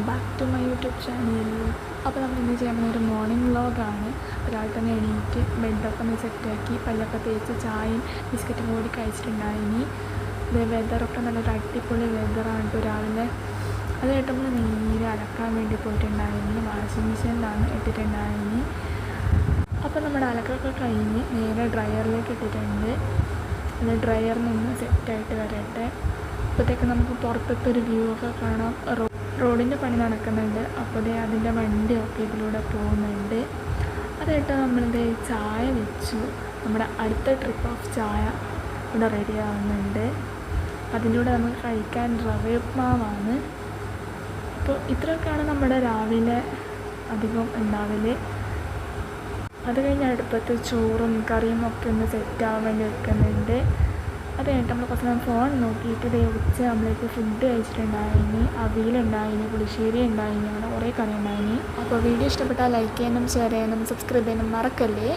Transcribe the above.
Back to my YouTube channel. അപ്പോൾ നമ്മൾ ഇന്ന് ചെയ്യാൻ പോകുന്ന ഒരു മോർണിംഗ് വ്ളോഗാണ്. ഒരാൾ തന്നെ എണീറ്റ് ബെഡൊക്കെ ഒന്ന് സെറ്റാക്കി പല്ലൊക്കെ തേച്ച് ചായയും ബിസ്ക്കറ്റും കൂടി കഴിച്ചിട്ടുണ്ടായിനി. ഇത് വെതറൊക്കെ നല്ലൊരു അടിപൊളി വെതറാണ് കേട്ടോ രാവിലെ. അത് കേട്ടപ്പോൾ നീര് അലക്കാൻ വേണ്ടി പോയിട്ടുണ്ടായിനി. വാഷിംഗ് മെഷീനിലാണ് ഇട്ടിട്ടുണ്ടായിനി. അപ്പോൾ നമ്മുടെ അലക്കൊക്കെ കഴിഞ്ഞ് നേരെ ഡ്രയറിലേക്ക് ഇട്ടിട്ടുണ്ട്. അത് ഡ്രയറിൽ നിന്ന് സെറ്റായിട്ട് വരട്ടെ. അപ്പോഴത്തേക്ക് നമുക്ക് പുറത്തത്തെ ഒരു വ്യൂ ഒക്കെ കാണാം. റോഡിൻ്റെ പണി നടക്കുന്നുണ്ട്. അപ്പോൾ അതിൻ്റെ വണ്ടിയൊക്കെ ഇതിലൂടെ പോകുന്നുണ്ട്. അതായിട്ട് നമ്മളിത് ചായ വെച്ചു. നമ്മുടെ അടുത്ത ട്രിപ്പ് ഓഫ് ചായ ഇവിടെ റെഡി ആവുന്നുണ്ട്. അതിൻ്റെ കൂടെ നമുക്ക് കഴിക്കാൻ റവ ഉപ്മാവാണ്. അപ്പോൾ ഇത്രയൊക്കെയാണ് നമ്മുടെ രാവിലെ അധികം ഉണ്ടാവല്. അത് കഴിഞ്ഞ് അടുപ്പത്ത് ചോറും കറിയും ഒക്കെ ഒന്ന് സെറ്റാവാൻ വേണ്ടി വെക്കുന്നുണ്ട്. അത് കഴിഞ്ഞിട്ട് നമ്മൾ കുറച്ച് നേരം ഫോൺ നോക്കിയിട്ട് ഉച്ച നമ്മളേക്ക് ഫുഡ് കഴിച്ചിട്ടുണ്ടായിനി. അവിയലുണ്ടായിനി, പുളിശ്ശേരി ഉണ്ടായിനി, അങ്ങനെ കുറേ കറി ഉണ്ടായിനി. അപ്പോൾ വീഡിയോ ഇഷ്ടപ്പെട്ടാൽ ലൈക്ക് ചെയ്യാനും ഷെയർ ചെയ്യാനും സബ്സ്ക്രൈബ് ചെയ്യാനും മറക്കല്ലേ.